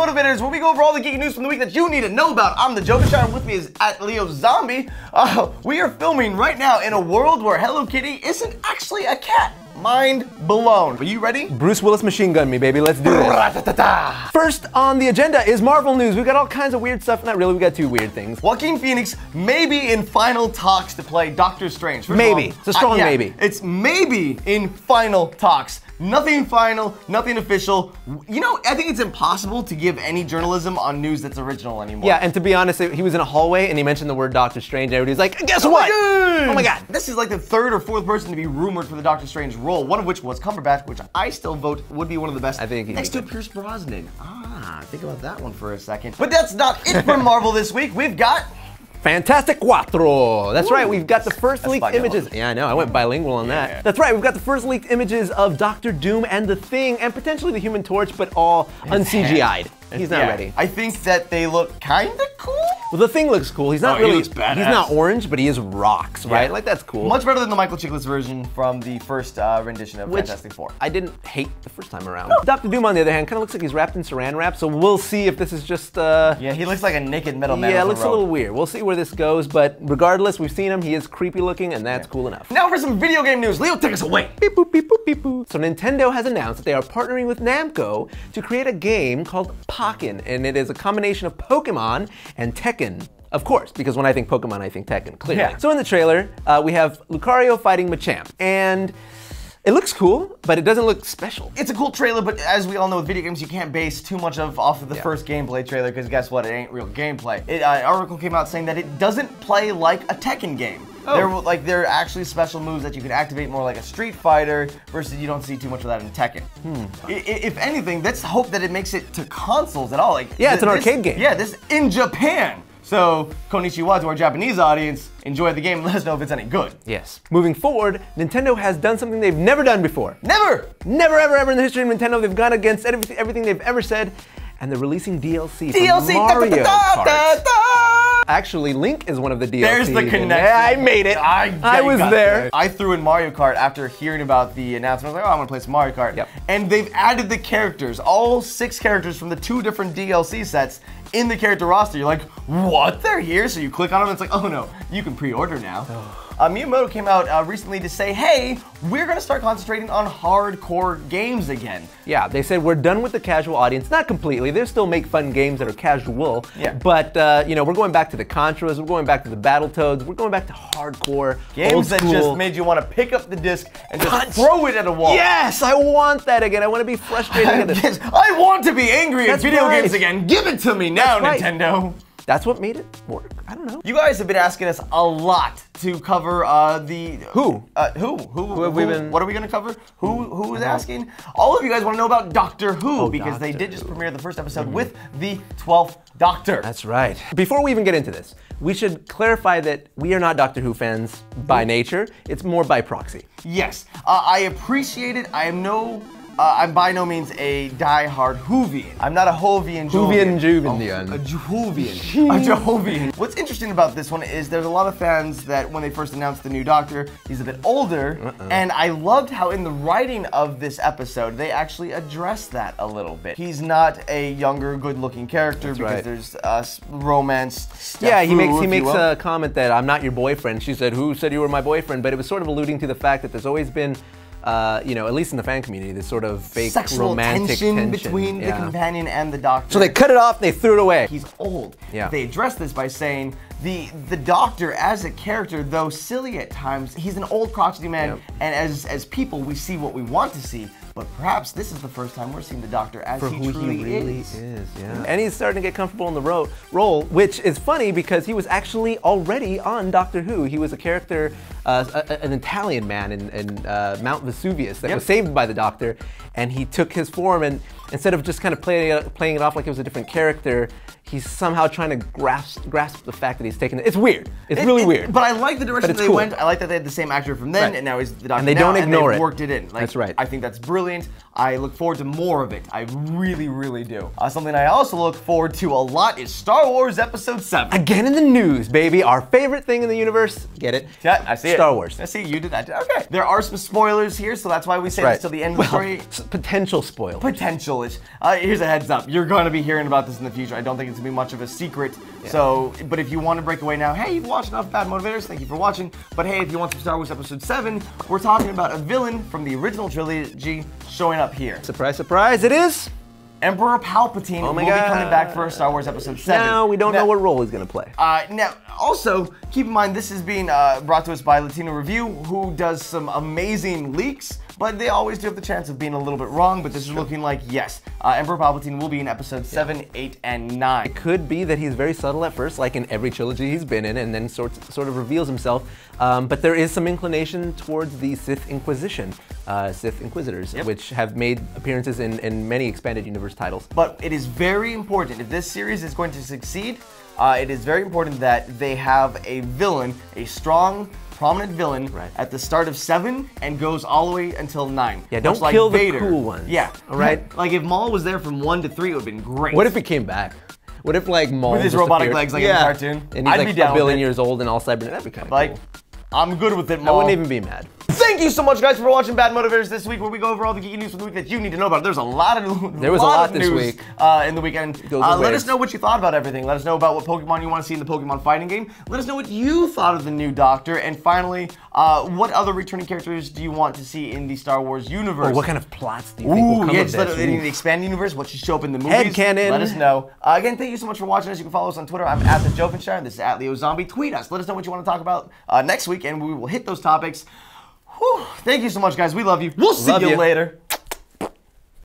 Motivators, where we go over all the geeky news from the week that you need to know about. I'm the Jovenshire, and with me is at Leo Zombie. We are filming right now in a world where Hello Kitty isn't actually a cat. Mind blown. Are you ready? Bruce Willis machine gun me, baby. Let's do this. First on the agenda is Marvel news. We've got all kinds of weird stuff. Not really, we got two weird things. Joaquin Phoenix may be in final talks to play Doctor Strange. Maybe. It's a strong maybe. It's maybe in final talks. Nothing final, nothing official. You know, I think it's impossible to give any journalism on news that's original anymore. Yeah, and to be honest, he was in a hallway and he mentioned the word Doctor Strange. Everybody's like, guess what? Oh my god. This is like the third or fourth person to be rumored for the Doctor Strange role, one of which was Cumberbatch, which I still vote would be one of the best. I think next to Pierce Brosnan. Think about that one for a second. But that's not it for Marvel this week. We've got Fantastic Cuatro. That's right, we've got the first leaked images. Yeah, I know, I went bilingual on that. Yeah. That's right, we've got the first leaked images of Doctor Doom and the Thing, and potentially the Human Torch, but all un-CGI'd. He's not ready. I think that they look kinda cool. Well, the Thing looks cool. He's not He really, looks badass. he's not orange, but he is rocks, right? Yeah. Like, that's cool. Much better than the Michael Chiklis version from the first rendition of Fantastic Four. I didn't hate the first time around. Doctor Doom, on the other hand, kind of looks like he's wrapped in saran wrap, so we'll see if this is just, Yeah, he looks like a naked metal man. Yeah, it looks a little weird. We'll see where this goes, but regardless, we've seen him. He is creepy looking, and that's cool enough. Now for some video game news. Leo, take us away. Beep, boop, beep, boop, beep, boop. So Nintendo has announced that they are partnering with Namco to create a game called Pokken, and it is a combination of Pokemon and Tekken. Of course, because when I think Pokemon, I think Tekken, clearly. Yeah. So in the trailer, we have Lucario fighting Machamp, and it looks cool, but it doesn't look special. It's a cool trailer, but as we all know with video games, you can't base too much off of the first gameplay trailer, because guess what? It ain't real gameplay. An article came out saying that it doesn't play like a Tekken game. There are actually special moves that you can activate more like a Street Fighter, versus you don't see too much of that in Tekken. If anything, let's hope that it makes it to consoles at all. Like, yeah, it's an arcade game. Yeah, this in Japan. So, konnichiwa to our Japanese audience. Enjoy the game and let us know if it's any good. Yes. Moving forward, Nintendo has done something they've never done before. Never! Never, ever, ever in the history of Nintendo. They've gone against everything they've ever said, and they're releasing DLC for Mario Kart. Actually, Link is one of the DLCs. There's the connection. Yeah, I made it. I was there. I threw in Mario Kart after hearing about the announcement. I was like, oh, I'm gonna play some Mario Kart. Yep. And they've added the characters, all 6 characters from the 2 different DLC sets in the character roster. You're like, what? They're here? So you click on them and it's like, oh no, you can pre-order now. Miyamoto came out recently to say, hey, we're gonna start concentrating on hardcore games again. Yeah, they said we're done with the casual audience. Not completely, they still make fun games that are casual. Yeah. But, you know, we're going back to the Contras, we're going back to the Battletoads, we're going back to hardcore, games that just made you want to pick up the disc and just throw it at a wall. Yes, I want that again. I want to be frustrated at this. Yes, I want to be angry at video games again. Give it to me now, Nintendo. That's what made it work. I don't know. You guys have been asking us a lot to cover the Who have we been? What are we gonna cover? Who is asking? All of you guys want to know about Doctor Who because they did just premiere the first episode with the 12th Doctor. That's right. Before we even get into this, we should clarify that we are not Doctor Who fans by nature. It's more by proxy. Yes, I appreciate it. I'm by no means a die-hard Whovian. I'm not a Hovian. Whovian. A Jehovian. What's interesting about this one is there's a lot of fans that when they first announced the new Doctor, he's a bit older, and I loved how in the writing of this episode, they actually addressed that a little bit. He's not a younger, good-looking character because there's romance stuff. Yeah, he makes a comment that I'm not your boyfriend. She said, who said you were my boyfriend? But it was sort of alluding to the fact that there's always been you know, at least in the fan community, this sort of fake sexual romantic tension between the companion and the Doctor. So they cut it off, they threw it away. He's old. Yeah. They addressed this by saying the Doctor as a character, though silly at times, he's an old crotchety man, and as people, we see what we want to see. But perhaps this is the first time we're seeing the Doctor as he truly really is. Yeah. And he's starting to get comfortable in the role, which is funny because he was actually already on Doctor Who. He was a character, an Italian man in Mount Vesuvius that was saved by the Doctor, and he took his form, and instead of just kind of playing it off like it was a different character, he's somehow trying to grasp the fact that he's taken it. It's weird. It's really weird. But I like the direction they cool. went. I like that they had the same actor from then, and now he's the Doctor and they now, don't ignore and it. They worked it in. Like, that's right. I think that's brilliant. I look forward to more of it. I really, really do. Something I also look forward to a lot is Star Wars Episode 7. Again in the news, baby. Our favorite thing in the universe. Get it? Yeah, I see it. Star Wars. I see you did that. Okay. There are some spoilers here, so that's why we say this till the end of the story. Potential spoilers. Potential-ish. Here's a heads up. You're going to be hearing about this in the future. I don't think it's going to be much of a secret. Yeah. So, but if you want to break away now, hey, you've watched enough Bad Motivators. Thank you for watching. But hey, if you want some Star Wars Episode 7, we're talking about a villain from the original trilogy showing up here. Surprise, surprise, it is Emperor Palpatine will be coming back for Star Wars Episode 7. Now we don't know what role he's going to play. Now, also, keep in mind, this is being brought to us by Latino Review, who does some amazing leaks, but they always do have the chance of being a little bit wrong, but this is looking like, yes, Emperor Palpatine will be in Episode 7, 8, and 9. It could be that he's very subtle at first, like in every trilogy he's been in, and then sort of reveals himself. But there is some inclination towards the Sith Inquisition, Sith Inquisitors, which have made appearances in many expanded universe titles. But it is very important, if this series is going to succeed, it is very important that they have a villain, a strong, prominent villain at the start of 7 and goes all the way until 9. Yeah, don't kill the cool ones. Yeah. All right? Like if Maul was there from 1 to 3, it would have been great. What if he came back? What if like Maul with his robotic legs like in the cartoon? And he's like a billion years old and all cybernetic. That'd be kind of cool. I'm good with it, Maul. I wouldn't even be mad. Thank you so much, guys, for watching Bad Motivators this week, where we go over all the geeky news from the week that you need to know about. There's a lot of There was a lot this news week in the weekend. Let us know what you thought about everything. Let us know about what Pokemon you want to see in the Pokemon fighting game. Let us know what you thought of the new Doctor. And finally, what other returning characters do you want to see in the Star Wars universe? Or what kind of plots do you think will come of this? In the expanded universe, what should show up in the movies? Headcanon. Let us know. Again, thank you so much for watching us. You can follow us on Twitter. I'm at the Jovenshire, and this is at Leo Zombie. Tweet us. Let us know what you want to talk about next week, and we will hit those topics. Whew. Thank you so much, guys. We love you. We'll see you later.